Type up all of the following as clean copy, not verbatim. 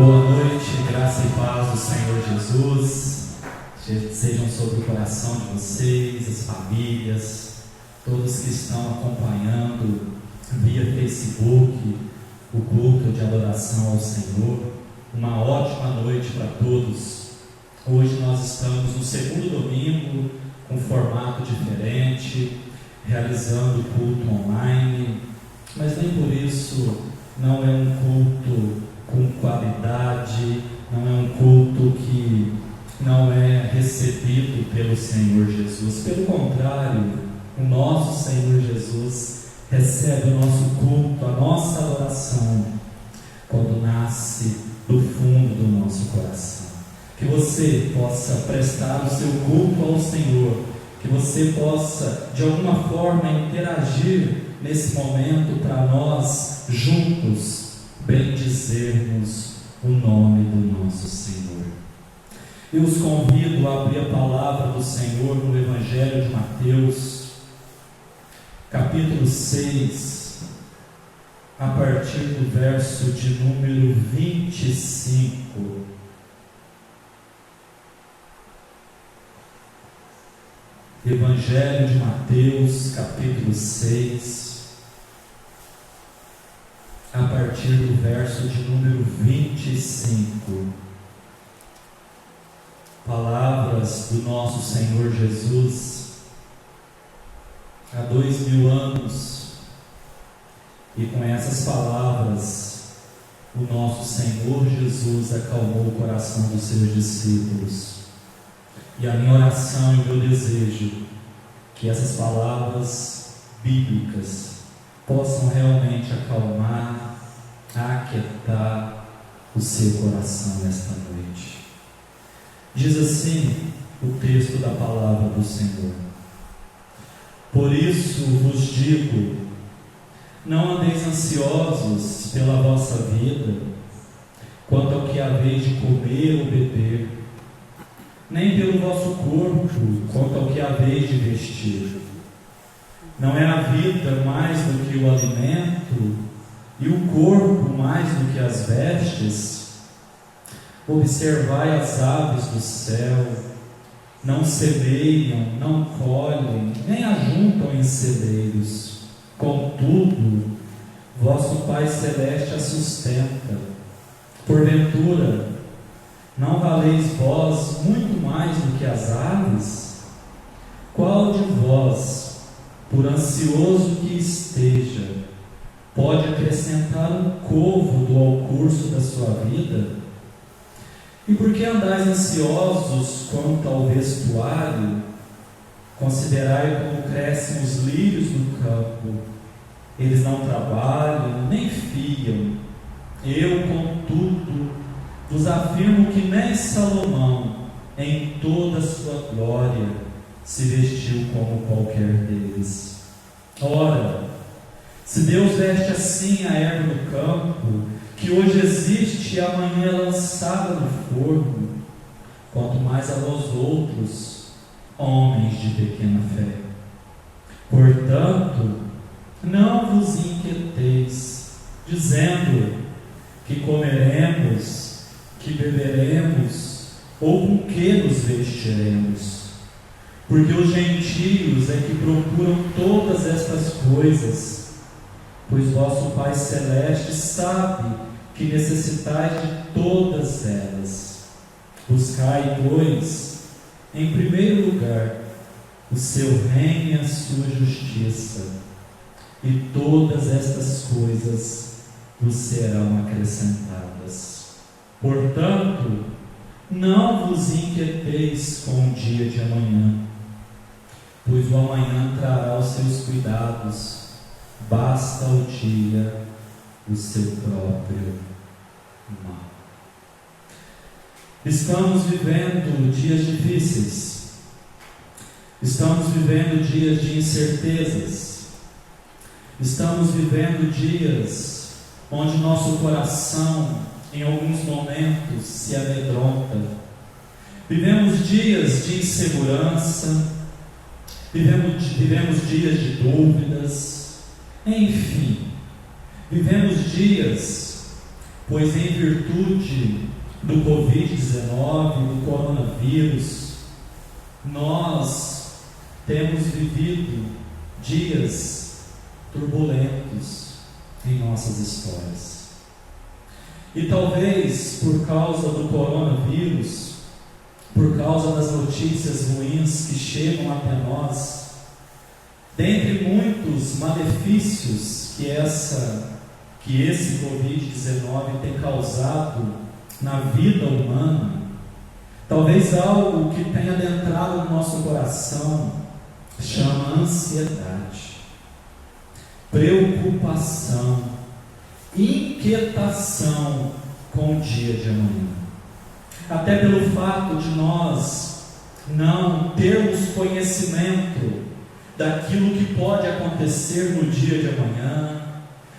Boa noite, graça e paz do Senhor Jesus sejam sobre o coração de vocês, as famílias, todos que estão acompanhando via Facebook o culto de adoração ao Senhor. Uma ótima noite para todos. Hoje nós estamos no segundo domingo com formato diferente, realizando o culto online, mas nem por isso não é um culto com qualidade, não é um culto que não é recebido pelo Senhor Jesus. Pelo contrário, o nosso Senhor Jesus recebe o nosso culto, a nossa adoração, quando nasce do fundo do nosso coração. Que você possa prestar o seu culto ao Senhor, que você possa de alguma forma interagir nesse momento para nós juntos bendizermos o nome do nosso Senhor. Eu os convido a abrir a palavra do Senhor no Evangelho de Mateus, capítulo 6, a partir do verso de número 25. Evangelho de Mateus, capítulo 6, a partir do verso de número 25. Palavras do nosso Senhor Jesus há 2000 anos, e com essas palavras o nosso Senhor Jesus acalmou o coração dos seus discípulos. E a minha oração e o meu desejo que essas palavras bíblicas possam realmente acalmar, aquietar o seu coração nesta noite. Diz assim o texto da palavra do Senhor: Por isso vos digo, não andeis ansiosos pela vossa vida, quanto ao que haveis de comer ou beber, nem pelo vosso corpo, quanto ao que haveis de vestir. Não é a vida mais do que o alimento, e o corpo mais do que as vestes? Observai as aves do céu, não semeiam, não colhem, nem ajuntam em celeiros, contudo, vosso Pai Celeste as sustenta. Porventura, não valeis vós muito mais do que as aves? Qual de vós, por ansioso que esteja, pode acrescentar um côvado ao curso da sua vida? E por que andais ansiosos quanto ao vestuário? Considerai como crescem os lírios do campo. Eles não trabalham, nem fiam. Eu, contudo, vos afirmo que nem Salomão, em toda a sua glória, se vestiu como qualquer deles. Ora, se Deus veste assim a erva do campo, que hoje existe e amanhã é lançada no forno, quanto mais a vós outros, homens de pequena fé. Portanto, não vos inquieteis, dizendo que comeremos, que beberemos, ou com que nos vestiremos. Porque os gentios é que procuram todas estas coisas, pois vosso Pai Celeste sabe que necessitais de todas elas. Buscai, pois, em primeiro lugar, o seu reino e a sua justiça, e todas estas coisas vos serão acrescentadas. Portanto, não vos inquieteis com o dia de amanhã, pois o amanhã trará os seus cuidados. Basta o dia o seu próprio mal. Estamos vivendo dias difíceis, estamos vivendo dias de incertezas, estamos vivendo dias onde nosso coração, em alguns momentos, se amedronta. Vivemos dias de insegurança, vivemos dias de dúvidas, enfim, vivemos dias pois em virtude do Covid-19, do coronavírus, nós temos vivido dias turbulentos em nossas histórias. E talvez por causa do coronavírus, por causa das notícias ruins que chegam até nós, dentre muitos malefícios que esse Covid-19 tem causado na vida humana, talvez algo que tenha adentrado no nosso coração chama ansiedade, preocupação, inquietação com o dia de amanhã. Até pelo fato de nós não termos conhecimento daquilo que pode acontecer no dia de amanhã,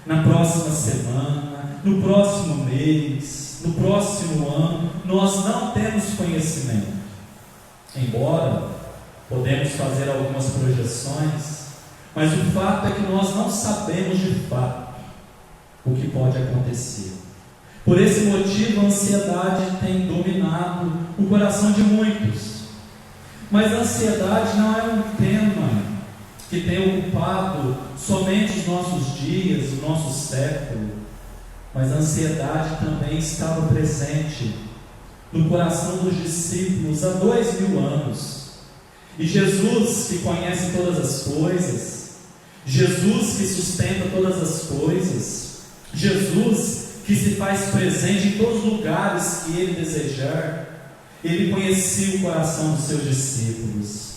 na próxima semana, no próximo mês, no próximo ano. Nós não temos conhecimento. Embora podemos fazer algumas projeções, mas o fato é que nós não sabemos de fato o que pode acontecer. Por esse motivo, a ansiedade tem dominado o coração de muitos. Mas a ansiedade não é um tema que tem ocupado somente os nossos dias, o nosso século, mas a ansiedade também estava presente no coração dos discípulos há 2000 anos. E Jesus, que conhece todas as coisas, Jesus que sustenta todas as coisas, Jesus que se faz presente em todos os lugares que Ele desejar, Ele conhecia o coração dos seus discípulos,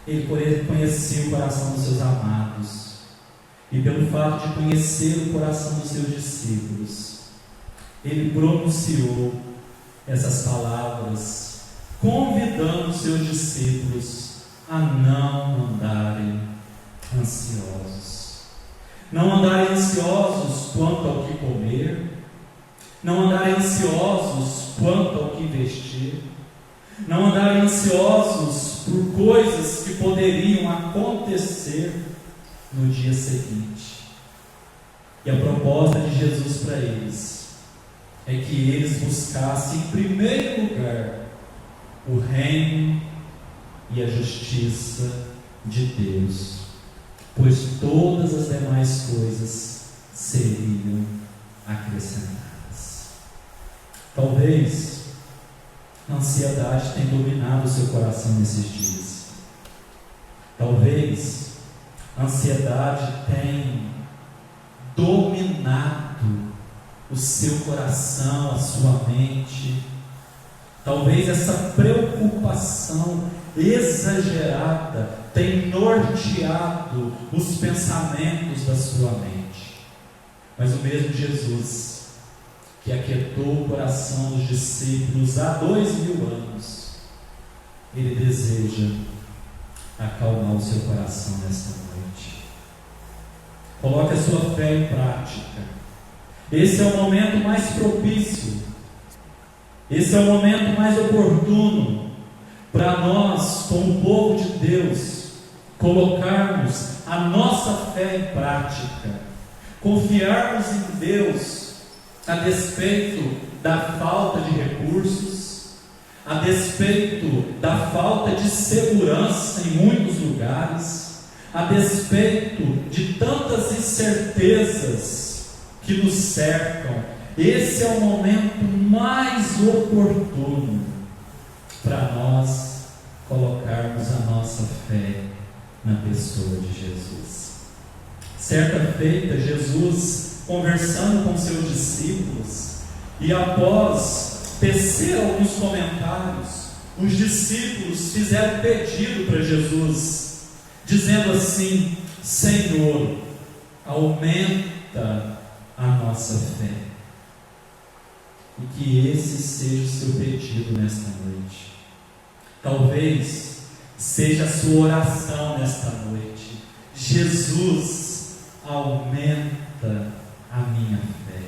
Ele conhecia o coração dos seus amados, e pelo fato de conhecer o coração dos seus discípulos, Ele pronunciou essas palavras, convidando os seus discípulos a não andarem ansiosos. Não andarem ansiosos quanto ao que comer, não andarem ansiosos quanto ao que vestir, não andarem ansiosos por coisas que poderiam acontecer no dia seguinte. E a proposta de Jesus para eles é que eles buscassem em primeiro lugar o reino e a justiça de Deus, pois todas as demais coisas seriam acrescentadas. Talvez a ansiedade tenha dominado o seu coração nesses dias. Talvez a ansiedade tenha dominado o seu coração, a sua mente. Talvez essa preocupação exagerada tenha norteado os pensamentos da sua mente. Mas o mesmo Jesus, que aquietou o coração dos discípulos há 2000 anos, Ele deseja acalmar o seu coração nesta noite. Coloque a sua fé em prática. Esse é o momento mais propício, esse é o momento mais oportuno para nós, como povo de Deus, colocarmos a nossa fé em prática, confiarmos em Deus a despeito da falta de recursos, a despeito da falta de segurança em muitos lugares, a despeito de tantas incertezas que nos cercam. Esse é o momento mais oportuno para nós colocarmos a nossa fé na pessoa de Jesus. Certa feita, Jesus, conversando com seus discípulos, e após tecer alguns comentários, os discípulos fizeram pedido para Jesus, dizendo assim: Senhor, aumenta a nossa fé. E que esse seja o seu pedido nesta noite. Talvez seja a sua oração nesta noite: Jesus, aumenta a minha fé.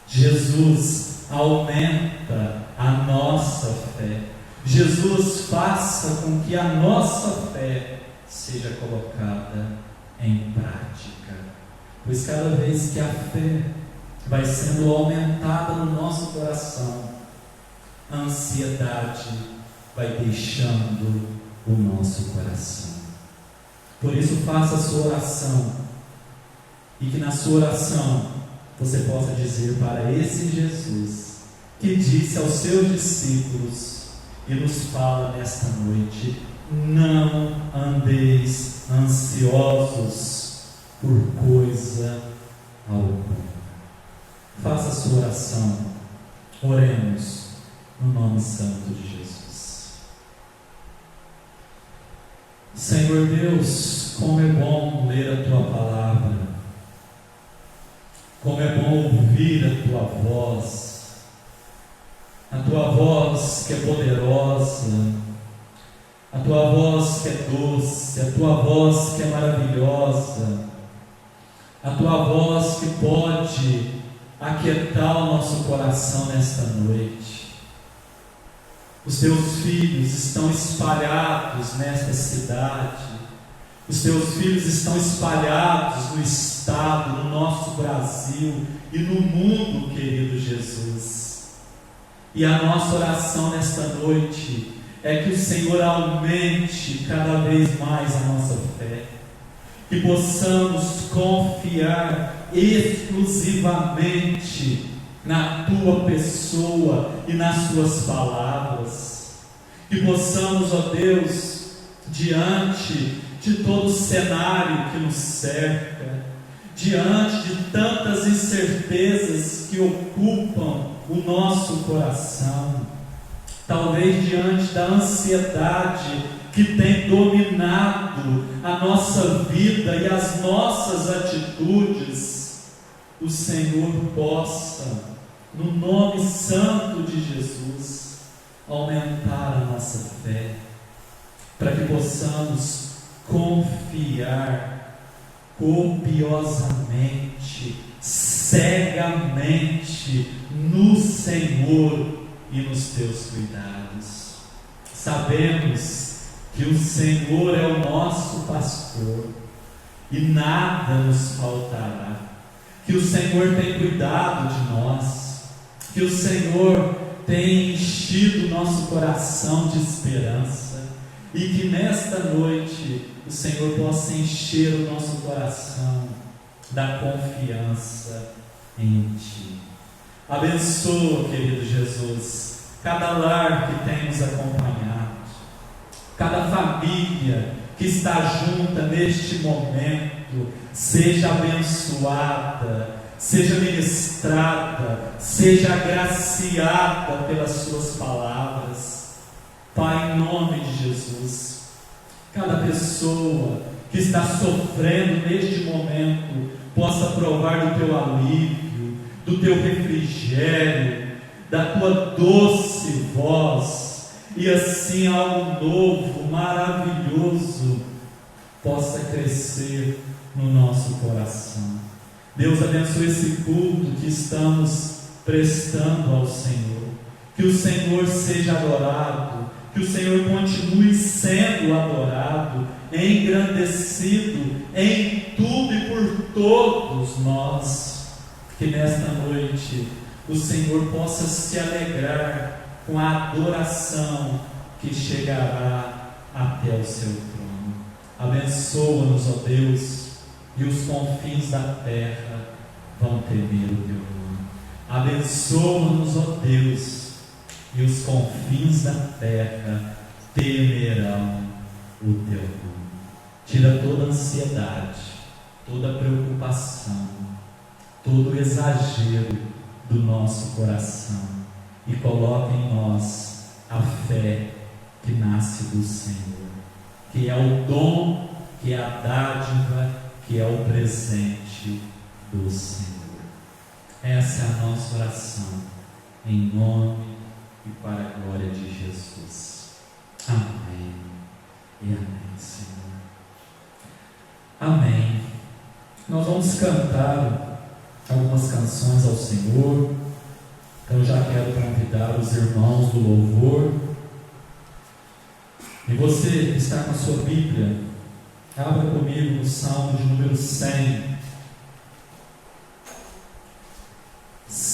Jesus, aumenta a nossa fé. Jesus, faça com que a nossa fé seja colocada em prática. Pois cada vez que a fé vai sendo aumentada no nosso coração, a ansiedade vai deixando o nosso coração. Por isso, faça a sua oração, e que na sua oração você possa dizer para esse Jesus que disse aos seus discípulos e nos fala nesta noite: não andeis ansiosos por coisa alguma. Faça a sua oração. Oremos no nome santo de Jesus. Senhor Deus, como é bom ler a Tua palavra, como é bom ouvir a Tua voz, a Tua voz que é poderosa, a Tua voz que é doce, a Tua voz que é maravilhosa, a Tua voz que pode aquietar o nosso coração nesta noite. Os Teus filhos estão espalhados nesta cidade, os Teus filhos estão espalhados no estado, no nosso Brasil e no mundo, querido Jesus. E a nossa oração nesta noite é que o Senhor aumente cada vez mais a nossa fé, que possamos confiar exclusivamente na Tua pessoa e nas Tuas palavras, que possamos, ó Deus, diante de todo o cenário que nos cerca, diante de tantas incertezas que ocupam o nosso coração, talvez diante da ansiedade que tem dominado a nossa vida e as nossas atitudes, o Senhor possa, no nome santo de Jesus, aumentar a nossa fé, para que possamos confiar copiosamente, cegamente no Senhor e nos Teus cuidados. Sabemos que o Senhor é o nosso pastor e nada nos faltará, que o Senhor tem cuidado de nós, que o Senhor tem enchido o nosso coração de esperança, e que nesta noite o Senhor possa encher o nosso coração da confiança em Ti. Abençoa, querido Jesus, cada lar que tem nos acompanhado, cada família que está junta neste momento, seja abençoada, seja ministrada, seja agraciada pelas Suas palavras. Pai, em nome de Jesus, cada pessoa que está sofrendo neste momento possa provar do Teu alívio, do Teu refrigério, da Tua doce voz, e assim algo novo, maravilhoso possa crescer no nosso coração. Deus, abençoe esse culto que estamos prestando ao Senhor, que o Senhor seja adorado, que o Senhor continue sendo adorado, engrandecido em tudo e por todos nós, que nesta noite o Senhor possa se alegrar com a adoração que chegará até o Seu trono. Abençoa-nos, ó Deus, e os confins da terra vão temer o Teu nome. Abençoa-nos, ó Deus, e os confins da terra temerão o Teu nome. Tira toda ansiedade, toda preocupação, todo exagero do nosso coração e coloca em nós a fé que nasce do Senhor, que é o dom, que é a dádiva, que é o presente do Senhor. Essa é a nossa oração, em nome e para a glória de Jesus. Amém e amém, Senhor. Amém. Nós vamos cantar algumas canções ao Senhor. Então já quero convidar os irmãos do louvor. E você que está com a sua Bíblia, abra comigo no Salmo de número 100.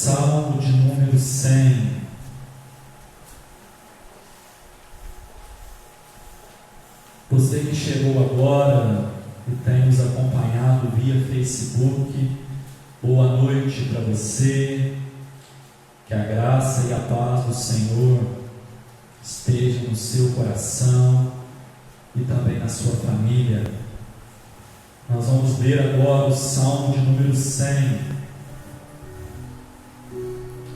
Salmo de número 100. Você que chegou agora e tem nos acompanhado via Facebook, boa noite para você. Que a graça e a paz do Senhor estejam no seu coração e também na sua família. Nós vamos ler agora o Salmo de número 100.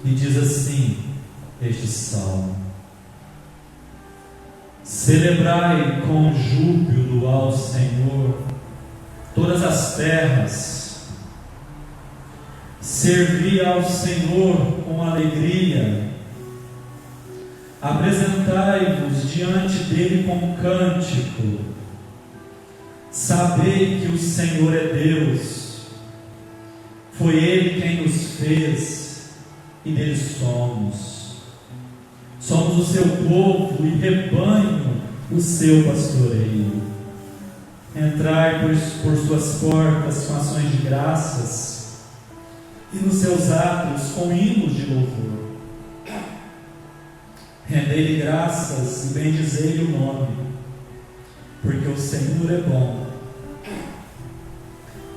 E diz assim este salmo: celebrai com júbilo ao Senhor todas as terras, servi ao Senhor com alegria, apresentai-vos diante dele com cântico, sabei que o Senhor é Deus, foi ele quem nos fez e dele somos o seu povo e rebanho, o seu pastoreio. Entrai por suas portas com ações de graças e nos seus átrios com hinos de louvor. Rendei-lhe graças e bendizei-lhe o nome, porque o Senhor é bom,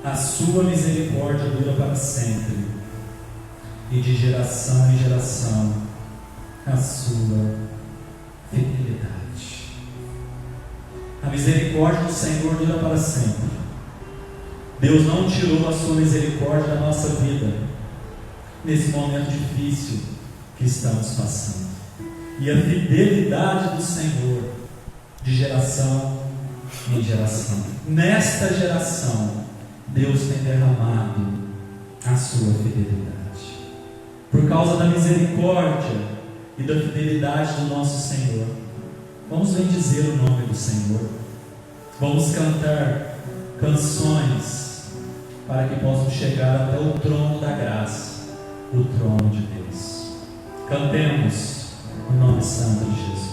a sua misericórdia dura para sempre, e de geração em geração a sua fidelidade. A misericórdia do Senhor dura para sempre. Deus não tirou a sua misericórdia da nossa vida nesse momento difícil que estamos passando. E a fidelidade do Senhor de geração em geração. Nesta geração, Deus tem derramado a sua fidelidade. Por causa da misericórdia e da fidelidade do nosso Senhor, vamos bendizer o nome do Senhor. Vamos cantar canções para que possam chegar até o trono da graça, o trono de Deus. Cantemos o nome santo de Jesus.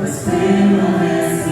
Mas permanece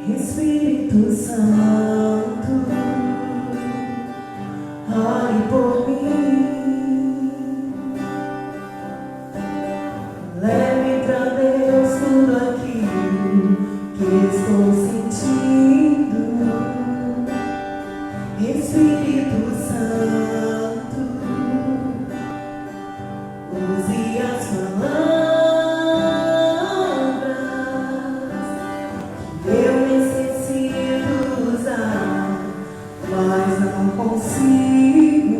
Espírito Santo, ore por mim. Leve pra Deus tudo aquilo que estou sentindo. Espírito Santo, use as palavras que eu necessito usar, mas não consigo.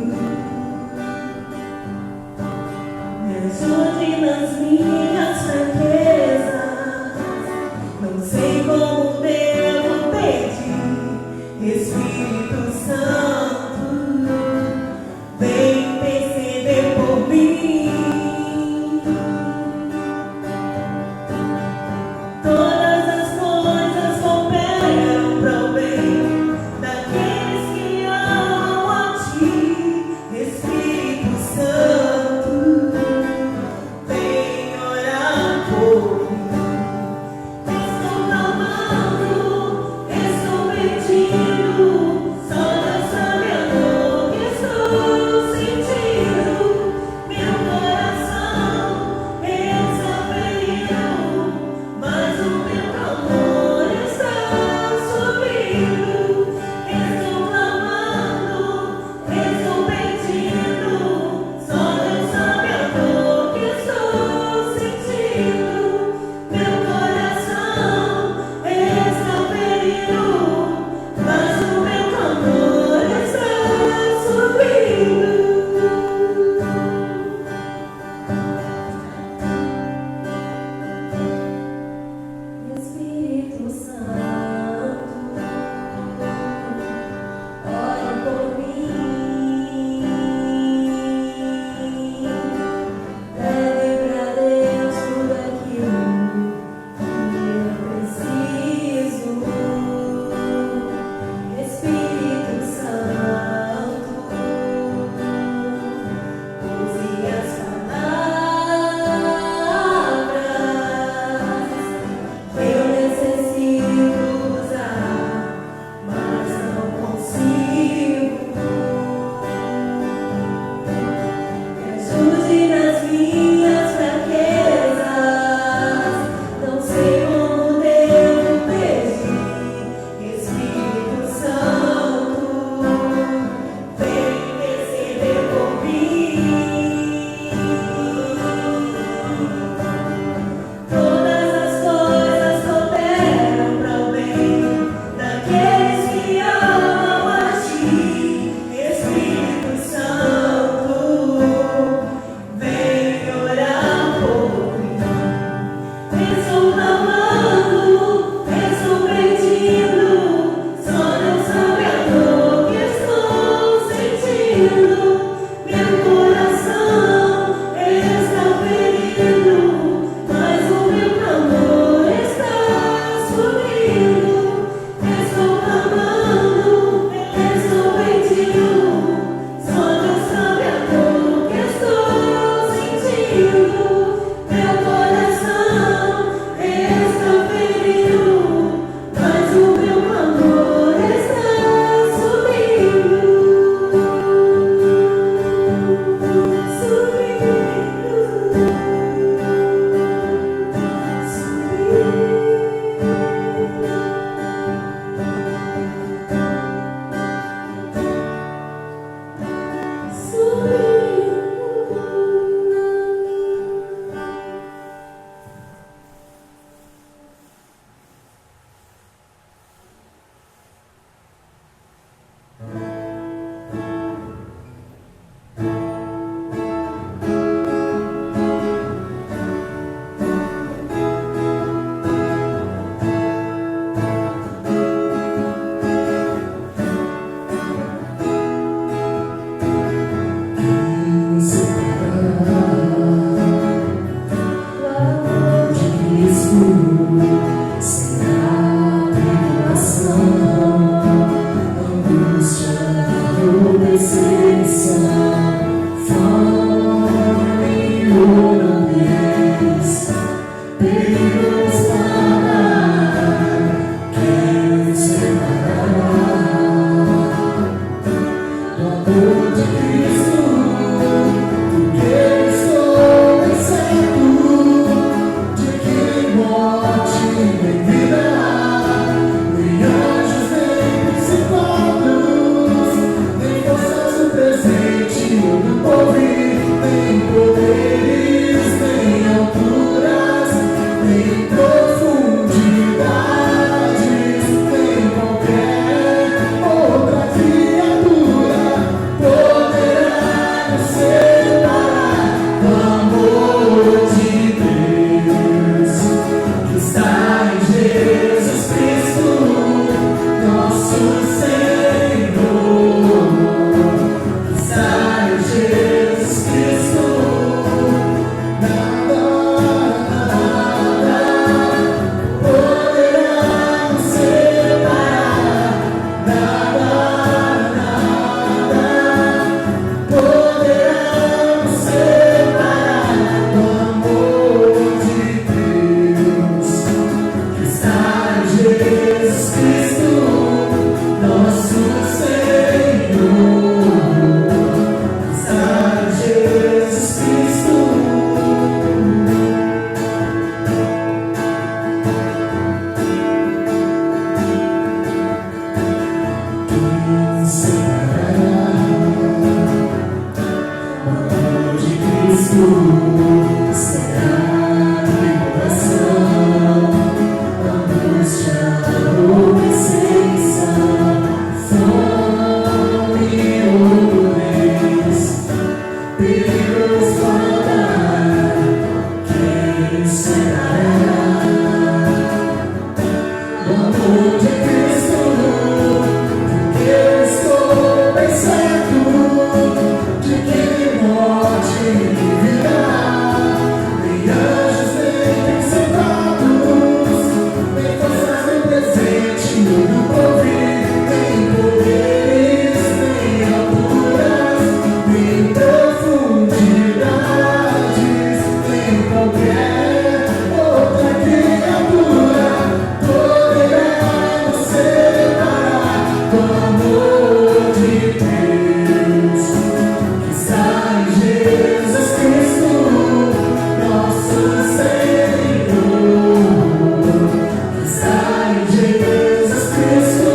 em Jesus Cristo,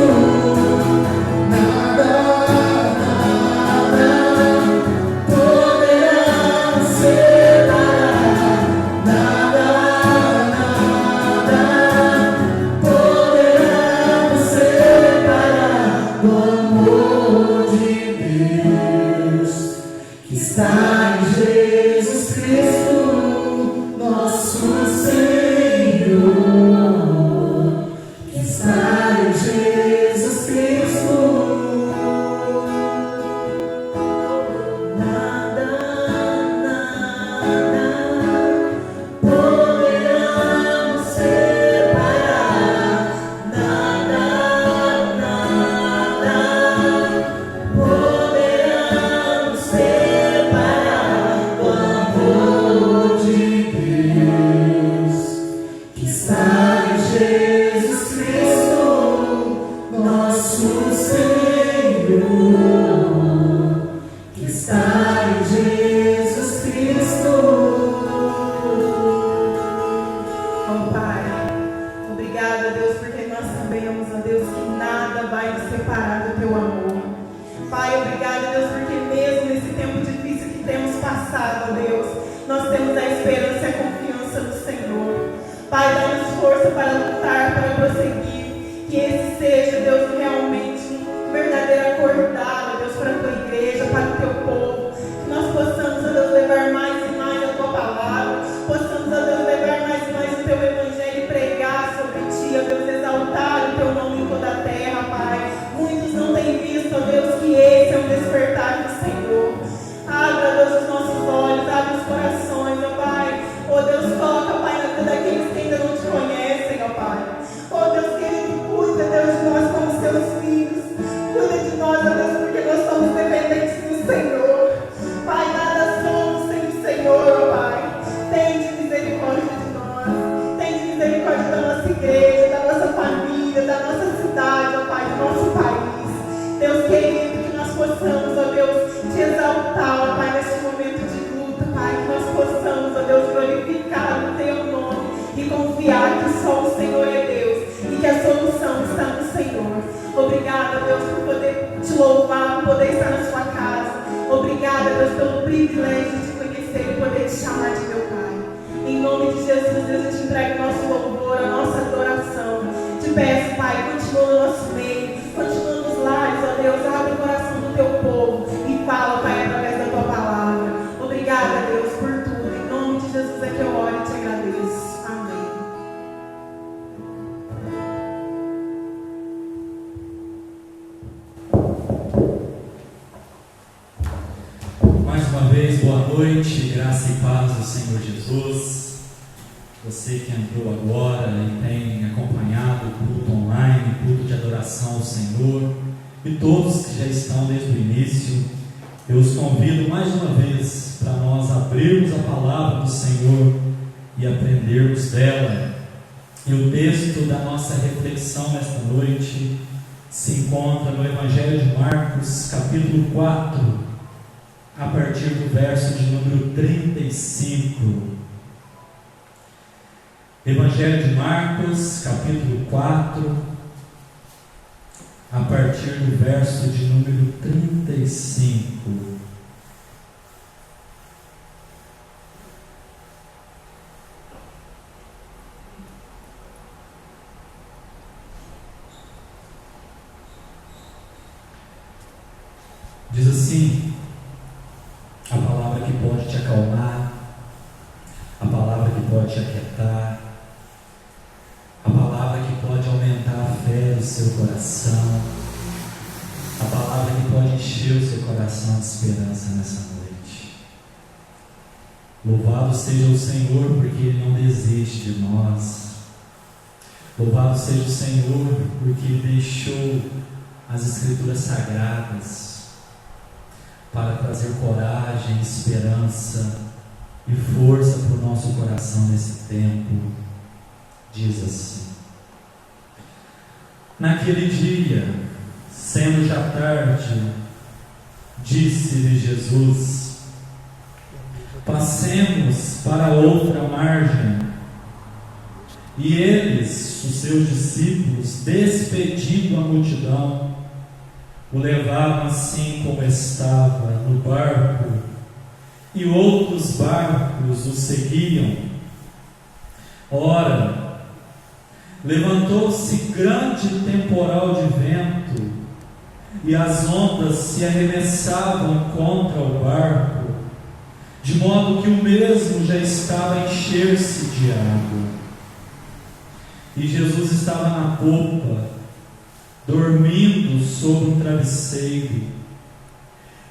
nada poderá nos separar, nada poderá nos separar do amor de Deus que está em Jesus Cristo, nosso Senhor, que está em Jesus Cristo. Nada poderá nos separar, nada poderá nos separar do amor de Deus que está em Jesus Cristo, nosso Senhor, que está em Jesus Cristo. Oh Pai, obrigada, Deus, porque nós sabemos, ó Deus, que nada vai nos separar do Teu amor. Pai, obrigada, Deus, porque mesmo nesse tempo difícil que temos passado, ó Deus, nós temos a esperança e a confiança no Senhor. Pai, dá-nos força para lutar, para prosseguir, que esse seja, Deus, realmente um verdadeiro acordado, Deus, para a Tua igreja, para o Teu povo, que nós possamos, ó Deus, levar mais e mais a Tua palavra, possamos, ó Deus, levar mais e mais o Teu evangelho e pregar sobre Ti, ó Deus, exaltar o Teu nome em toda a terra, Pai. Muitos não têm visto, ó Deus, que esse é um despertar do Senhor. Abra, Deus, os nossos olhos, abre os corações, ó Pai. Ó Deus, toca, Pai, na vida daqueles que ainda não Te conhecem, ó Pai. Ó Deus querido, cuida, Deus, de nós como Seus filhos. Cuida de nós, ó Deus, porque nós somos dependentes do Senhor. Pai, nada somos sem o Senhor, ó Pai. Tende misericórdia de nós. Tende misericórdia da nossa igreja, da nossa família, da nossa cidade, ó Pai, do nosso país. Deus querido, que nós possamos, ó Deus, Te exaltar, ó Pai, neste momento de luta, Pai, que nós possamos, ó Deus, glorificar o Teu nome e confiar que só o Senhor é Deus e que a solução está no Senhor. Obrigada, Deus, por poder Te louvar, por poder estar na Sua casa. Obrigada, Deus, pelo privilégio de Te conhecer e poder Te chamar de meu Pai. Em nome de Jesus, Deus, eu Te entrego o nosso louvor, a nossa adoração. Te peço, Pai, continua no nosso meio, continua nos lares, ó Deus, abre o coração do Teu povo e fala, Pai, através da Tua palavra. Obrigada, Deus, por tudo. Em nome de Jesus é que eu oro e Te agradeço. Amém. Mais uma vez, boa noite, graça e paz do Senhor Jesus. Você que entrou agora e tem acompanhado o culto online, culto de adoração ao Senhor, e todos que já estão desde o início, eu os convido mais uma vez para nós abrirmos a palavra do Senhor e aprendermos dela. E o texto da nossa reflexão nesta noite se encontra no Evangelho de Marcos, capítulo 4, a partir do verso de número 35. Evangelho de Marcos, capítulo 4, a partir do verso de número 35. Diz assim, a palavra que pode te acalmar, a palavra que pode te aquietar, a palavra que pode aumentar a fé do seu coração, a palavra que pode encher o seu coração de esperança nessa noite. Louvado seja o Senhor, porque Ele não desiste de nós. Louvado seja o Senhor, porque Ele deixou as Escrituras Sagradas para trazer coragem, esperança e força para o nosso coração nesse tempo. Diz assim: naquele dia, sendo já tarde, disse-lhe Jesus: passemos para outra margem. E eles, os seus discípulos, despedindo a multidão, o levavam assim como estava no barco, e outros barcos o seguiam. Ora, levantou-se grande temporal de vento, e as ondas se arremessavam contra o barco, de modo que o mesmo já estava a encher-se de água. E Jesus estava na popa, dormindo sobre um travesseiro.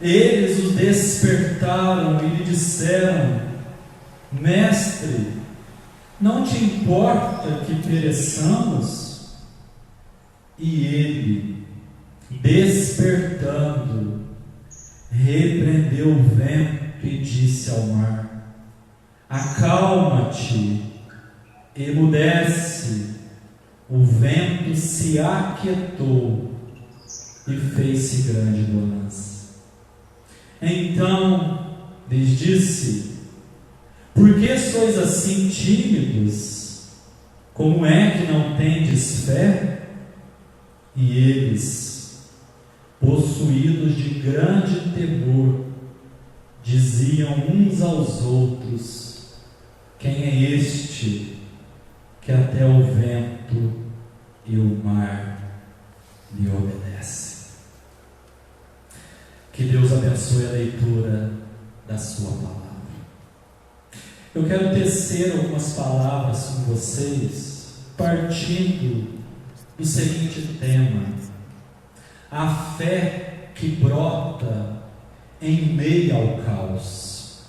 Eles o despertaram e lhe disseram: Mestre, não te importa que pereçamos? E ele, despertando, repreendeu o vento e disse ao mar: Acalma-te, emudece. O vento se aquietou e fez-se grande bonança. Então lhes disse: Por que sois assim tímidos? Como é que não tendes fé? E eles, possuídos de grande temor, diziam uns aos outros: Quem é este que até o vento e o mar lhe obedecem? Que Deus abençoe a leitura da sua palavra. Eu quero tecer algumas palavras com vocês, partindo do seguinte tema: a fé que brota em meio ao caos.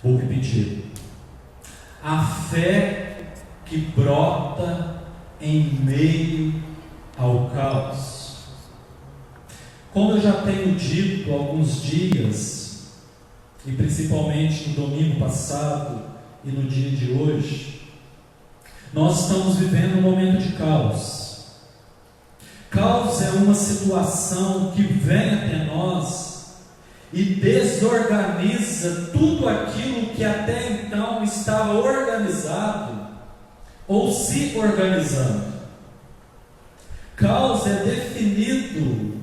Vou repetir: a fé que brota em meio ao caos. Como eu já tenho dito há alguns dias, e principalmente no domingo passado e no dia de hoje, nós estamos vivendo um momento de caos. Caos é uma situação que vem até nós e desorganiza tudo aquilo que até então estava organizado ou se organizando. Caos é definido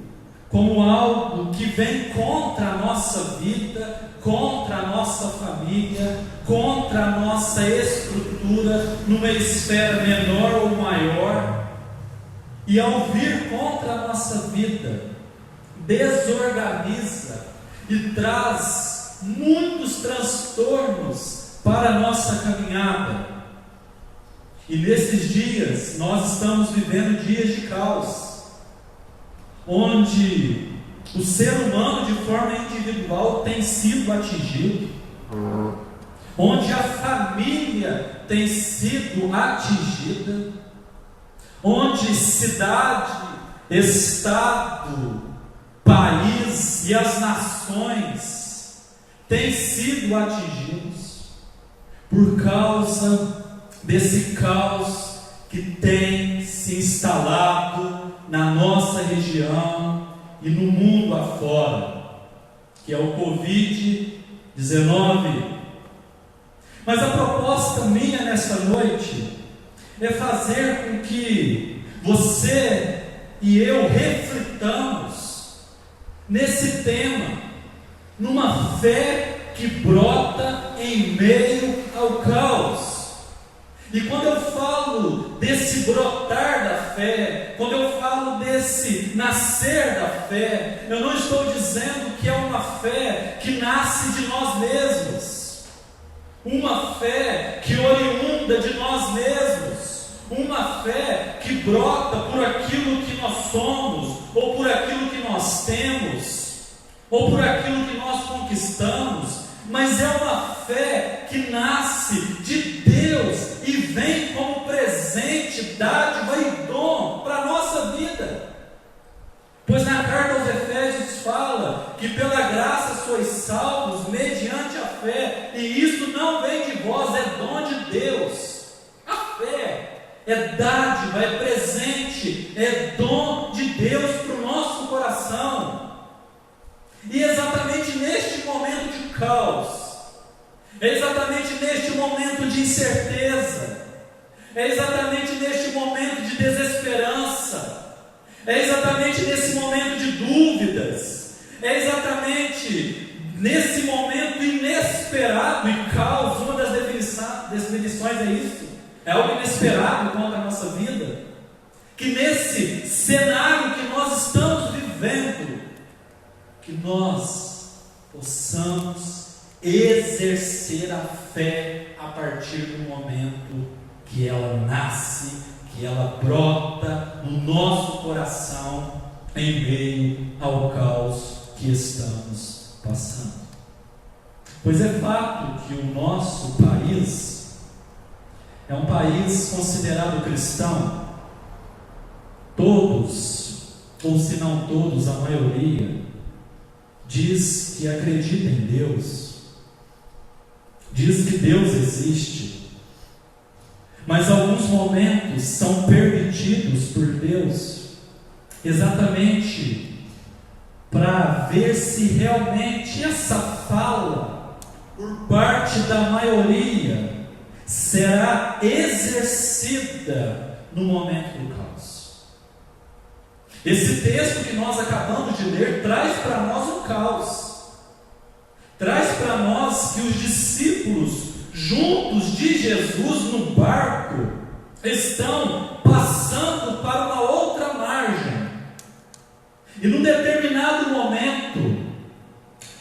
como algo que vem contra a nossa vida, contra a nossa família, contra a nossa estrutura, numa esfera menor ou maior, e ao vir contra a nossa vida, desorganiza e traz muitos transtornos para a nossa caminhada. E nesses dias, nós estamos vivendo dias de caos, onde o ser humano de forma individual tem sido atingido, onde a família tem sido atingida, onde cidade, estado, país e as nações têm sido atingidos por causa desse caos que tem se instalado na nossa região e no mundo afora, que é o Covid-19. Mas a proposta minha nessa noite é fazer com que você e eu reflitamos nesse tema, numa fé que brota em meio ao caos. E quando eu falo desse brotar da fé, quando eu falo desse nascer da fé, eu não estou dizendo que é uma fé que nasce de nós mesmos, uma fé que oriunda de nós mesmos, uma fé que brota por aquilo que nós somos, ou por aquilo que nós temos, ou por aquilo que nós conquistamos, mas é uma fé que nasce de Deus e vem como presente, dádiva e dom para a nossa vida. Pois na carta aos Efésios fala que pela graça sois salvos mediante a fé, e isso não vem de vós, é dom de Deus. A fé é dádiva, é presente, é dom de Deus para o nosso coração. E exatamente neste momento de caos, exatamente neste momento de incerteza, É exatamente neste momento de desesperança, é exatamente nesse momento de dúvidas, é exatamente nesse momento inesperado e caos. Uma das definições é isso, é algo inesperado quanto à nossa vida, que nesse cenário que nós estamos vivendo, que nós possamos exercer a fé a partir do momento que ela nasce, que ela brota no nosso coração em meio ao caos que estamos passando. Pois é fato que o nosso país é um país considerado cristão. Todos, ou se não todos, a maioria, diz que acredita em Deus, diz que Deus existe, mas alguns momentos são permitidos por Deus exatamente para ver se realmente essa fala por parte da maioria será exercida no momento do caos. Esse texto que nós acabamos de ler traz para nós um caos, traz para nós que os discípulos juntos de Jesus no barco estão passando para uma outra margem, e num determinado momento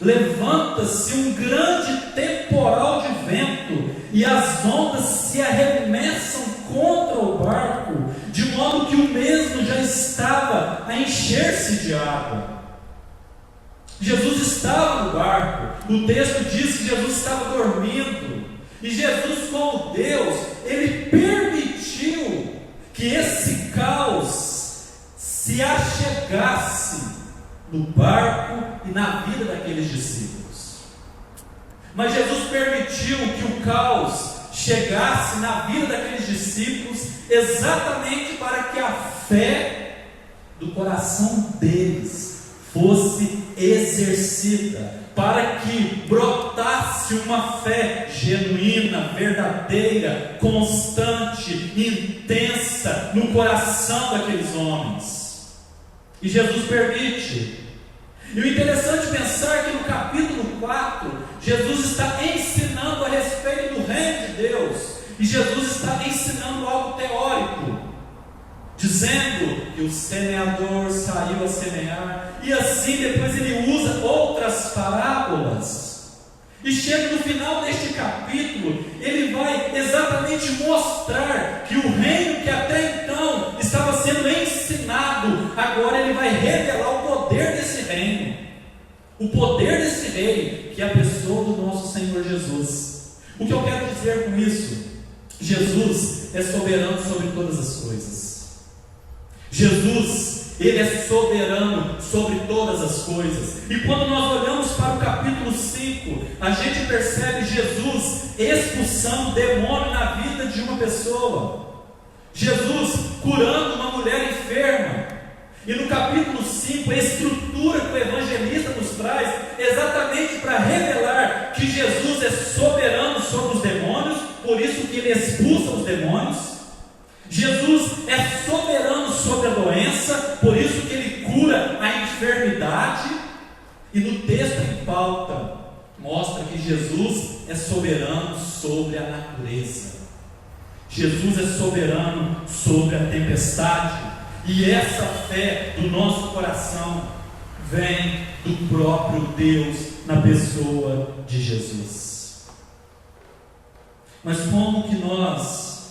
levanta-se um grande temporal de vento e as ondas se arremessam contra o barco, de modo que o mesmo já estava a encher-se de água. Jesus estava no barco, o texto diz que Jesus estava dormindo, e Jesus, como Deus, Ele permitiu que esse caos se achegasse no barco e na vida daqueles discípulos. Mas Jesus permitiu que o caos chegasse na vida daqueles discípulos exatamente para que a fé do coração deles fosse exercida, para que brotasse uma fé genuína, verdadeira, constante, intensa no coração daqueles homens. E Jesus permite. E o interessante é pensar que no capítulo 4, Jesus está ensinando a respeito do reino de Deus, e Jesus está ensinando algo teórico, dizendo que o semeador saiu a semear, e assim depois ele usa outras parábolas, e chega no final deste capítulo, ele vai exatamente mostrar que o reino que até então estava sendo ensinado, agora ele vai revelar o poder desse reino, o poder desse rei, que é a pessoa do nosso Senhor Jesus. O que eu quero dizer com isso? Jesus é soberano sobre todas as coisas. Jesus, Ele é soberano sobre todas as coisas. E quando nós olhamos para o capítulo 5, a gente percebe Jesus expulsando demônio na vida de uma pessoa, Jesus curando uma mulher enferma. E no capítulo 5, a estrutura que o evangelista nos traz, exatamente para revelar que Jesus é soberano sobre os demônios, por isso que Ele expulsa os demônios. Jesus é soberano sobre a doença, por isso que Ele cura a enfermidade. E no texto em pauta, mostra que Jesus é soberano sobre a natureza. Jesus é soberano sobre a tempestade. E essa fé do nosso coração vem do próprio Deus na pessoa de Jesus. Mas como que nós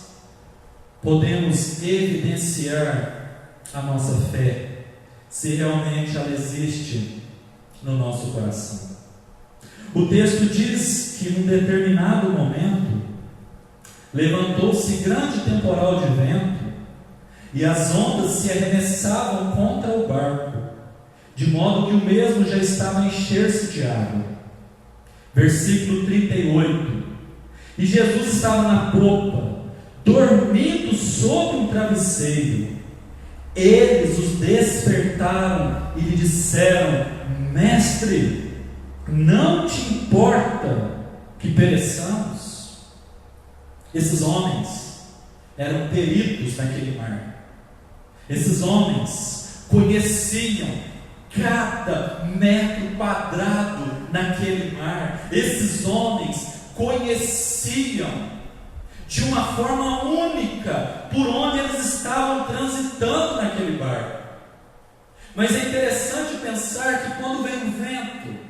podemos evidenciar a nossa fé, se realmente ela existe no nosso coração? O texto diz que num determinado momento levantou-se grande temporal de vento e as ondas se arremessavam contra o barco, de modo que o mesmo já estava a encher-se de água. Versículo 38. E Jesus estava na popa, dormindo sobre um travesseiro. Eles os despertaram e lhe disseram: Mestre, não te importa que pereçamos? Esses homens eram peritos naquele mar. Esses homens conheciam cada metro quadrado naquele mar. Esses homens conheciam de uma forma única por onde eles estavam transitando naquele barco. Mas é interessante pensar que quando vem o vento,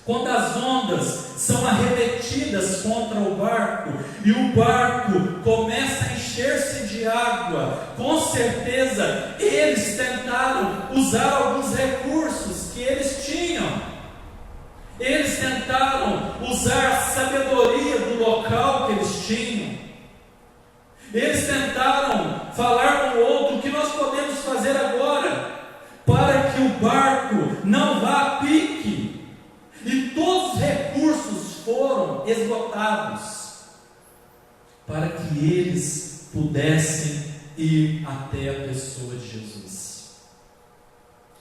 quando as ondas são arremetidas contra o barco e o barco começa a encher-se de água, com certeza eles tentaram usar alguns recursos que eles tinham. Eles tentaram usar a sabedoria do local que eles tinham. Eles tentaram falar com o outro: o que nós podemos fazer agora para que o barco não vá a pique? E todos os recursos foram esgotados para que eles pudessem ir até a pessoa de Jesus.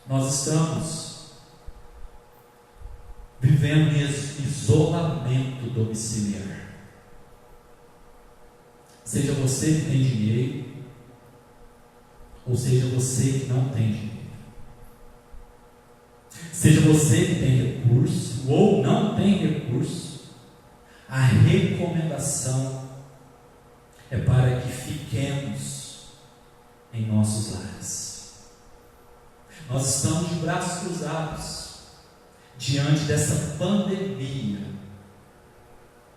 Nós estamos vivendo em isolamento domiciliar. Seja você que tem dinheiro, ou seja você que não tem dinheiro. Seja você que tem recurso ou não tem recurso, a recomendação é para que fiquemos em nossos lares. Nós estamos de braços cruzados diante dessa pandemia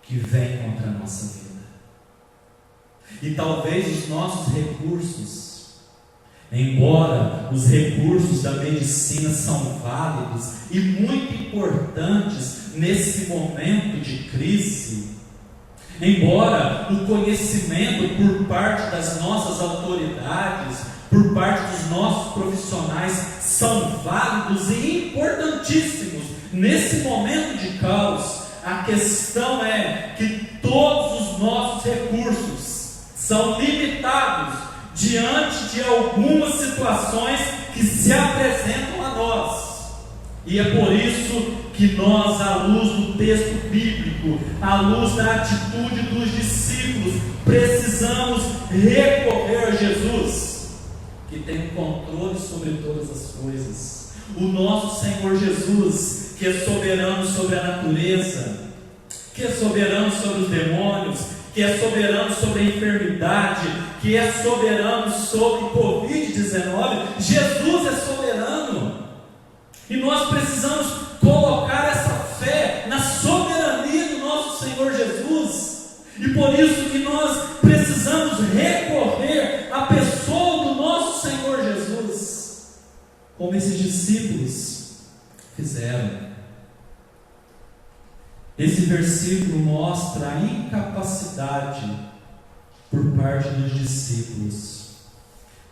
que vem contra a nossa vida. E talvez os nossos recursos, embora os recursos da medicina são válidos e muito importantes nesse momento de crise, embora o conhecimento por parte das nossas autoridades, por parte dos nossos profissionais são válidos e importantíssimos nesse momento de caos, a questão é que todos os nossos recursos são limitados diante de algumas situações que se apresentam a nós. E é por isso que nós, à luz do texto bíblico, à luz da atitude dos discípulos, precisamos recorrer a Jesus, que tem o controle sobre todas as coisas. O nosso Senhor Jesus, que é soberano sobre a natureza, que é soberano sobre os demônios, que é soberano sobre a enfermidade, que é soberano sobre Covid-19. Jesus é soberano. E nós precisamos colocar essa fé na soberania do nosso Senhor Jesus. E por isso que nós precisamos recorrer à pessoa do nosso Senhor Jesus, como esses discípulos fizeram. Esse versículo mostra a incapacidade por parte dos discípulos,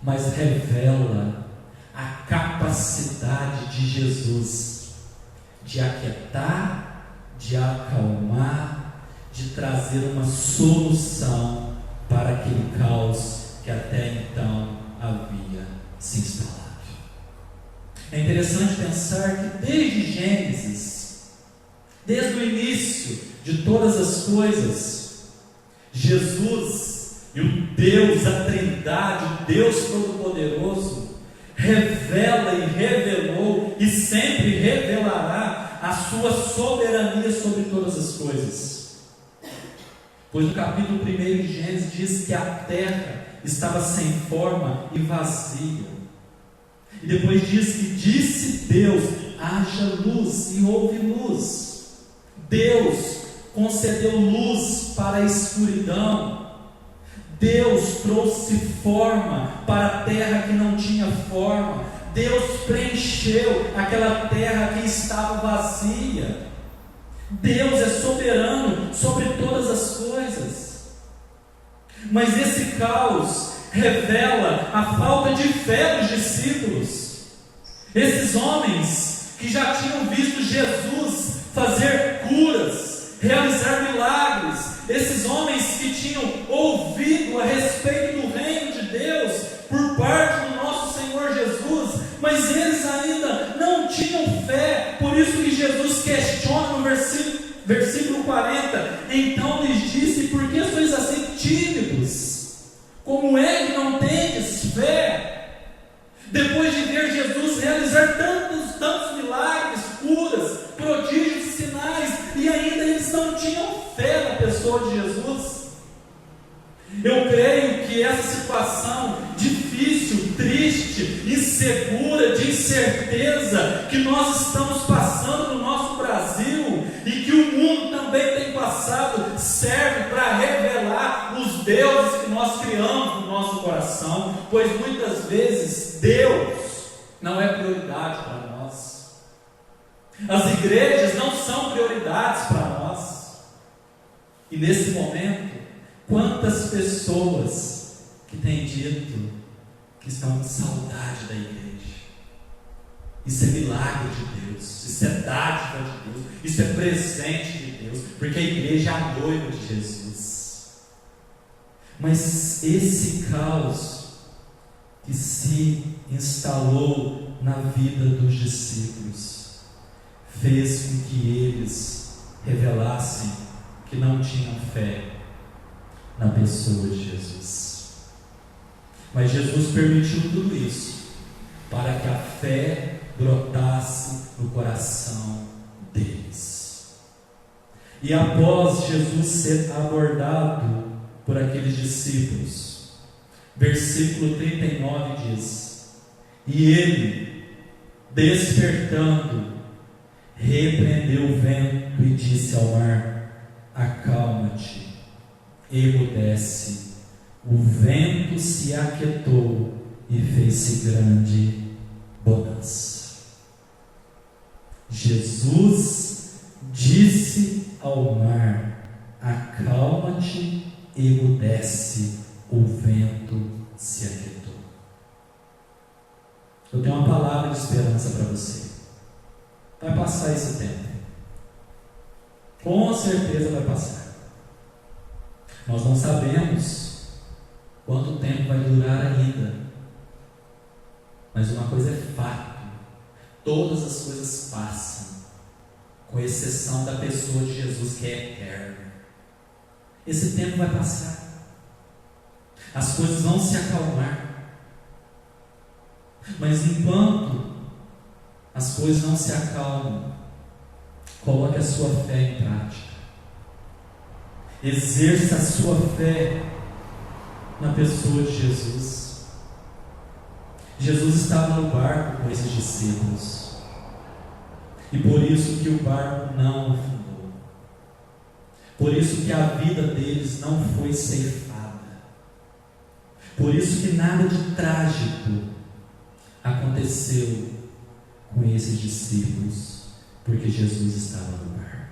mas revela a capacidade de Jesus de aquietar, de acalmar, de trazer uma solução para aquele caos que até então havia se instalado. É interessante pensar que desde Gênesis, desde o início de todas as coisas, Jesus e o Deus, a Trindade, o Deus Todo-Poderoso, revela e revelou e sempre revelará a sua soberania sobre todas as coisas. Pois no capítulo 1 de Gênesis diz que a terra estava sem forma e vazia. E depois diz que disse Deus: haja luz, e houve luz. Deus concedeu luz para a escuridão. Deus trouxe forma para a terra que não tinha forma. Deus preencheu aquela terra que estava vazia. Deus é soberano sobre todas as coisas. Mas esse caos revela a falta de fé dos discípulos. Esses homens que já tinham visto Jesus fazer curas, realizar milagres, esses homens que tinham ouvido a respeito do reino de Deus por parte do nosso Senhor Jesus, mas eles ainda não tinham fé. Por isso que Jesus questiona no versículo 40: então lhes disse: por que sois assim tímidos? Como é que não tendes fé? Depois de ver Jesus realizar tantos milagres, curas, prodígios e sinais, e ainda eles não tinham fé na pessoa de Jesus. Eu creio que essa situação difícil, triste, insegura, de incerteza que nós estamos passando no nosso Brasil e que o mundo também tem passado, serve para revelar os deuses que nós criamos no nosso coração, pois muitas vezes Deus não é prioridade para nós. As igrejas não são prioridades para nós. E nesse momento, quantas pessoas que têm dito que estão com saudade da igreja? Isso é milagre de Deus, isso é dádiva de Deus, isso é presente de Deus, porque a igreja é a noiva de Jesus. Mas esse caos que se instalou na vida dos discípulos fez com que eles revelassem que não tinham fé na pessoa de Jesus. Mas Jesus permitiu tudo isso para que a fé brotasse no coração deles. E após Jesus ser abordado por aqueles discípulos, versículo 39 diz: e ele, despertando, repreendeu o vento e disse ao mar: acalma-te, emudece. O vento se aquietou e fez-se grande bonança. Jesus disse ao mar: acalma-te, emudece. O vento se aquietou. Eu tenho uma palavra de esperança para você. Vai passar esse tempo. Com certeza vai passar. Nós não sabemos quanto tempo vai durar ainda. Mas uma coisa é fato: todas as coisas passam, com exceção da pessoa de Jesus, que é eterna. Esse tempo vai passar. As coisas vão se acalmar. Mas enquanto as coisas não se acalmam, coloque a sua fé em prática. Exerça a sua fé na pessoa de Jesus. Jesus estava no barco com esses discípulos, e por isso que o barco não afundou, por isso que a vida deles não foi ceifada, por isso que nada de trágico aconteceu com esses discípulos, porque Jesus estava no barco.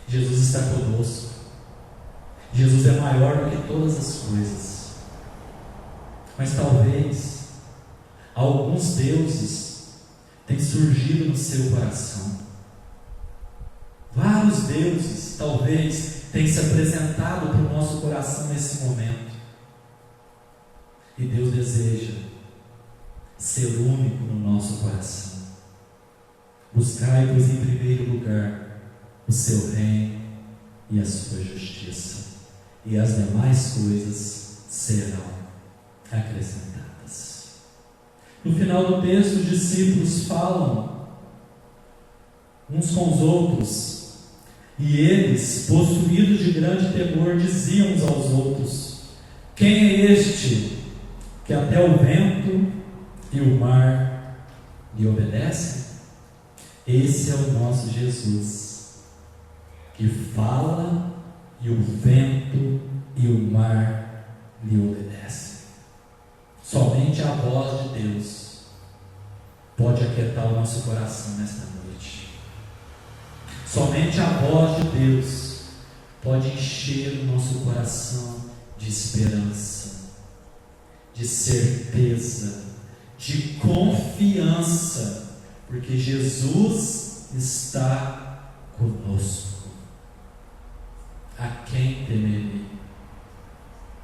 Jesus está conosco. Jesus é maior do que todas as coisas. Mas talvez alguns deuses tenham surgido no seu coração. Vários deuses talvez tenham se apresentado para o nosso coração nesse momento. E Deus deseja ser único no nosso coração. Buscai, pois, em primeiro lugar o seu reino e a sua justiça, e as demais coisas serão acrescentadas. No final do texto, os discípulos falam uns com os outros, e eles, possuídos de grande temor, diziam uns aos outros: quem é este que até o vento e o mar lhe obedecem? Esse é o nosso Jesus, que fala e o vento e o mar lhe obedecem. Somente a voz de Deus pode aquietar o nosso coração nesta noite. Somente a voz de Deus pode encher o nosso coração de esperança, de certeza, de confiança, porque Jesus está conosco. A quem temerei?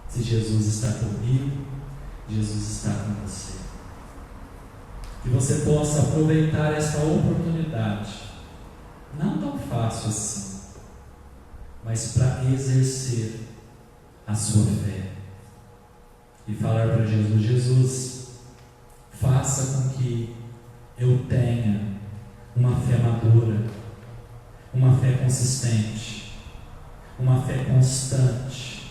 Se Jesus está comigo, Jesus está com você. Que você possa aproveitar essa oportunidade, não tão fácil assim, mas para exercer a sua fé e falar para Jesus: Jesus, faça com que eu tenha uma fé madura, uma fé consistente, uma fé constante,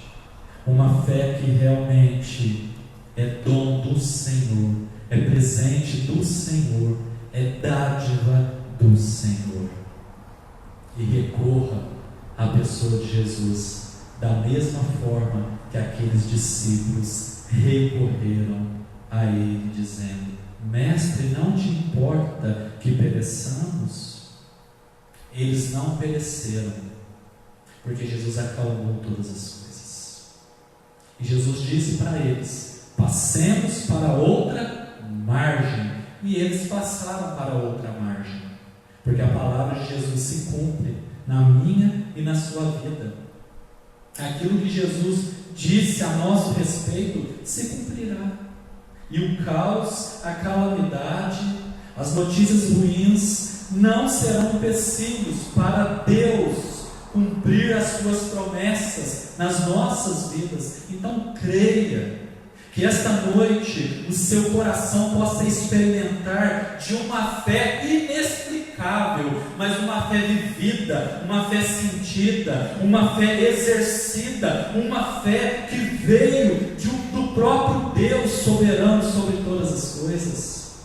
uma fé que realmente é dom do Senhor, é presente do Senhor, é dádiva do Senhor. E recorra à pessoa de Jesus da mesma forma que aqueles discípulos recorreram a Ele, dizendo: Mestre, não te importa que pereçamos? Eles não pereceram, porque Jesus acalmou todas as coisas. E Jesus disse para eles: passemos para outra margem. E eles passaram para outra margem, porque a palavra de Jesus se cumpre na minha e na sua vida. Aquilo que Jesus disse a nosso respeito se cumprirá. E o caos, a calamidade, as notícias ruins não serão empecilhos para Deus cumprir as suas promessas nas nossas vidas. Então creia que esta noite o seu coração possa experimentar de uma fé inexplicável, mas uma fé vivida, uma fé sentida, uma fé exercida, uma fé que veio do próprio Deus soberano sobre todas as coisas.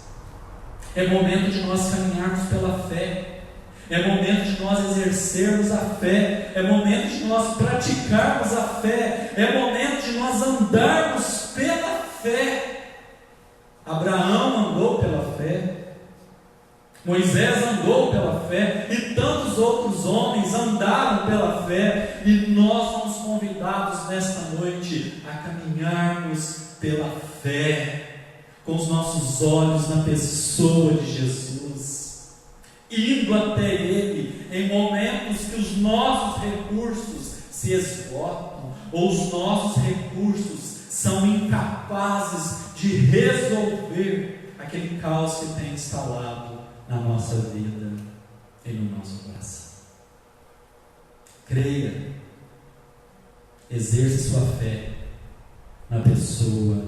É momento de nós caminharmos pela fé. É momento de nós exercermos a fé, é momento de nós praticarmos a fé, é momento de nós andarmos pela fé. Abraão andou pela fé, Moisés andou pela fé, e tantos outros homens andaram pela fé, e nós somos convidados nesta noite a caminharmos pela fé, com os nossos olhos na pessoa de Jesus, indo até Ele em momentos que os nossos recursos se esgotam, ou os nossos recursos são incapazes de resolver aquele caos que tem instalado na nossa vida e no nosso coração. Creia, exerça sua fé na pessoa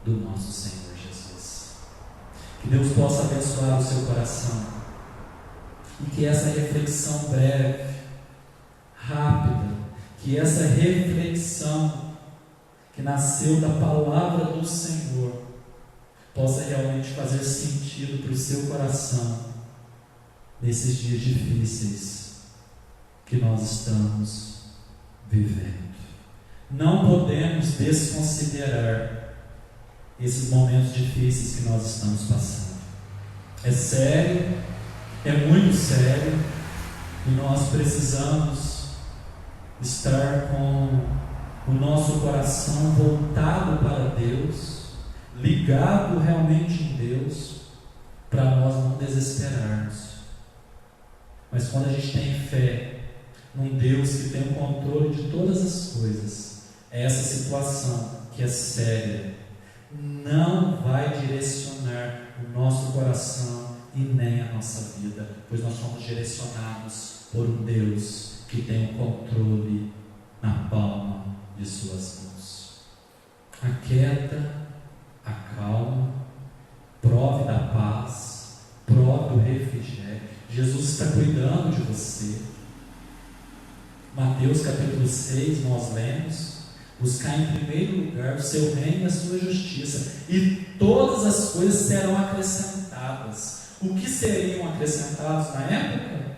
do nosso Senhor Jesus. Que Deus possa abençoar o seu coração, e que essa reflexão breve, rápida, que essa reflexão que nasceu da palavra do Senhor possa realmente fazer sentido para o seu coração nesses dias difíceis que nós estamos vivendo. Não podemos desconsiderar esses momentos difíceis que nós estamos passando. É sério, é muito sério, e nós precisamos estar com o nosso coração voltado para Deus, ligado realmente em Deus, para nós não desesperarmos. Mas quando a gente tem fé num Deus que tem o controle de todas as coisas, essa situação que é séria não vai direcionar o nosso coração e nem a nossa vida, pois nós somos direcionados por um Deus que tem o controle na palma de suas mãos. Aquieta, acalma, prove da paz, prove do refrigério. Jesus está cuidando de você. Mateus capítulo 6 nós lemos: buscar em primeiro lugar o seu reino e a sua justiça, e todas as coisas serão acrescentadas. O que seriam acrescentados na época?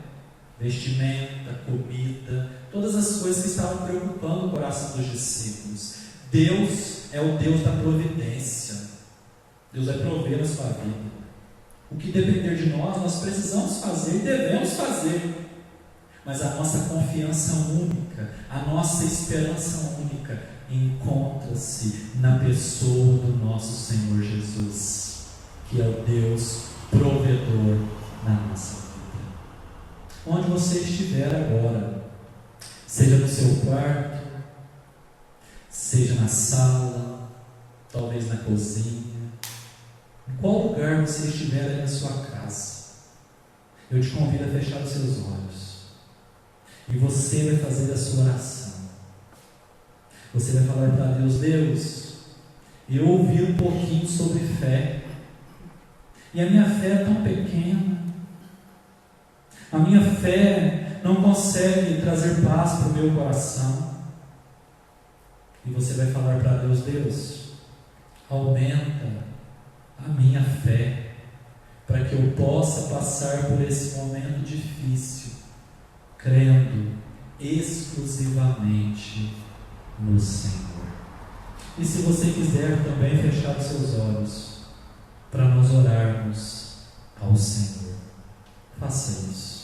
Vestimenta, comida, todas as coisas que estavam preocupando o coração dos discípulos. Deus é o Deus da providência. Deus vai prover a sua vida. O que depender de nós, nós precisamos fazer e devemos fazer. Mas a nossa confiança única, a nossa esperança única encontra-se na pessoa do nosso Senhor Jesus, que é o Deus provedor na nossa vida. Onde você estiver agora, seja no seu quarto, seja na sala, talvez na cozinha, em qual lugar você estiver aí na sua casa, eu te convido a fechar os seus olhos. E você vai fazer a sua oração. Você vai falar para Deus: Deus, eu ouvi um pouquinho sobre fé. E a minha fé é tão pequena. A minha fé não consegue trazer paz para o meu coração. E você vai falar para Deus: Deus, aumenta a minha fé, para que eu possa passar por esse momento difícil, crendo exclusivamente no Senhor. E se você quiser também fechar os seus olhos, para nós orarmos ao Senhor, faça isso.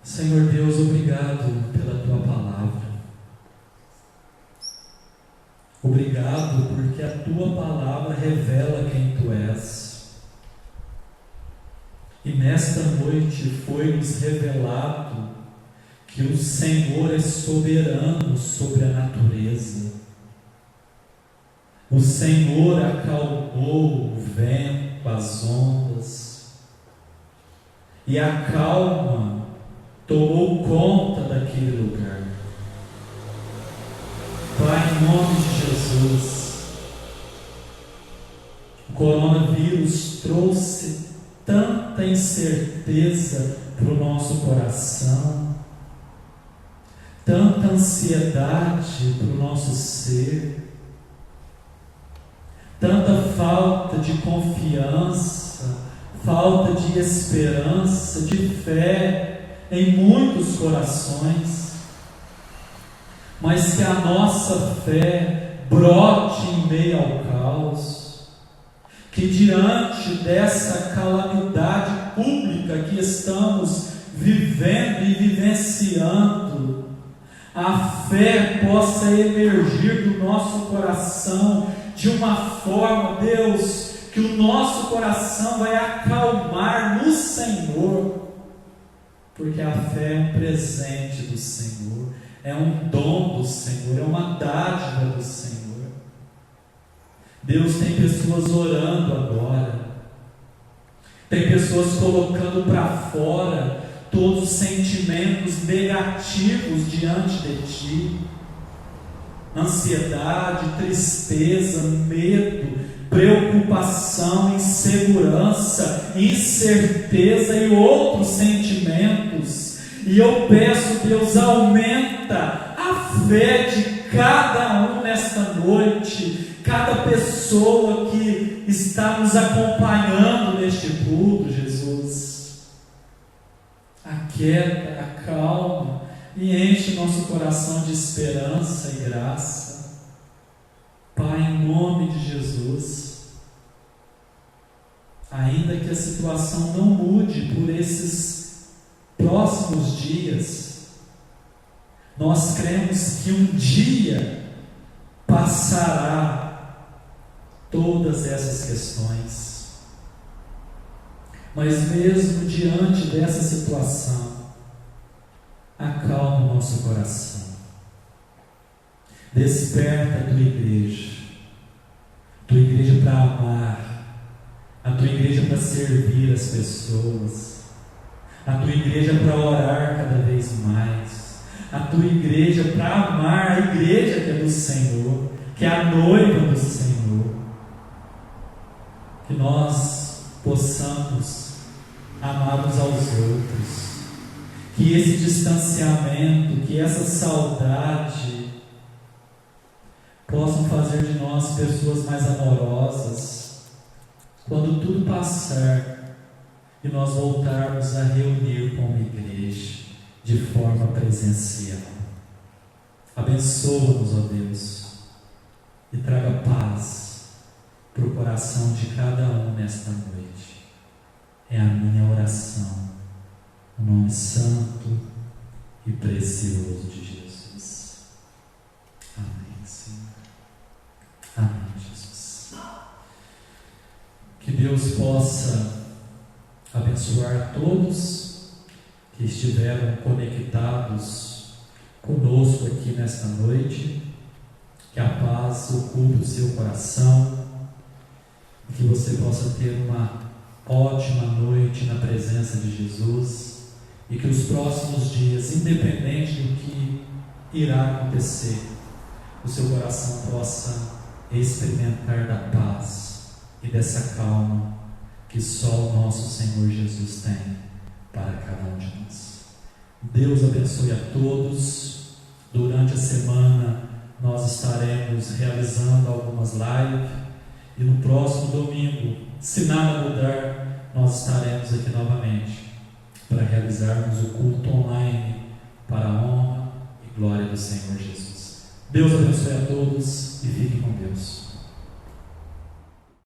Senhor Deus, obrigado pela Tua palavra. Obrigado porque a Tua palavra revela quem Tu és. E nesta noite foi-nos revelado que o Senhor é soberano sobre a natureza. O Senhor acalmou o vento, as ondas, e a calma tomou conta daquele lugar. Pai, em nome de Jesus, o coronavírus trouxe tanta incerteza para o nosso coração, tanta ansiedade para o nosso ser, tanta falta de confiança, falta de esperança, de fé em muitos corações, mas que a nossa fé brote em meio ao caos, que diante dessa calamidade pública que estamos vivendo e vivenciando, a fé possa emergir do nosso coração de uma forma, Deus, que o nosso coração vai acalmar no Senhor, porque a fé é um presente do Senhor, é um dom do Senhor, é uma dádiva do Senhor. Deus, tem pessoas orando agora, tem pessoas colocando para fora todos os sentimentos negativos diante de Ti, ansiedade, tristeza, medo, preocupação, insegurança, incerteza e outros sentimentos. E eu peço, Deus, aumenta a fé de cada um nesta noite, cada pessoa que está nos acompanhando neste culto, Jesus. Aquieta, acalma e enche nosso coração de esperança e graça. Pai, em nome de Jesus, ainda que a situação não mude por esses próximos dias, nós cremos que um dia passará todas essas questões. Mas mesmo diante dessa situação, acalma o nosso coração. Desperta a Tua igreja para amar, a Tua igreja para servir as pessoas, a Tua igreja para orar cada vez mais, a Tua igreja para amar a igreja que é do Senhor, que é a noiva do Senhor. Que nós possamos amar uns aos outros, que esse distanciamento, que essa saudade possam fazer de nós pessoas mais amorosas, quando tudo passar e nós voltarmos a reunir como igreja de forma presencial. Abençoa-nos, ó Deus, e traga paz para o coração de cada um nesta noite. É a minha oração, no nome santo e precioso de Jesus. Amém, Senhor. Amém, Jesus. Que Deus possa abençoar todos que estiveram conectados conosco aqui nesta noite. Que a paz ocupe o seu coração e que você possa ter uma ótima noite na presença de Jesus e que os próximos dias, independente do que irá acontecer, o seu coração possa experimentar da paz e dessa calma que só o nosso Senhor Jesus tem para cada um de nós. Deus abençoe a todos. Durante a semana nós estaremos realizando algumas lives e no próximo domingo, se nada mudar, nós estaremos aqui novamente para realizarmos o culto online para a honra e glória do Senhor Jesus. Deus abençoe a todos e fiquem com Deus.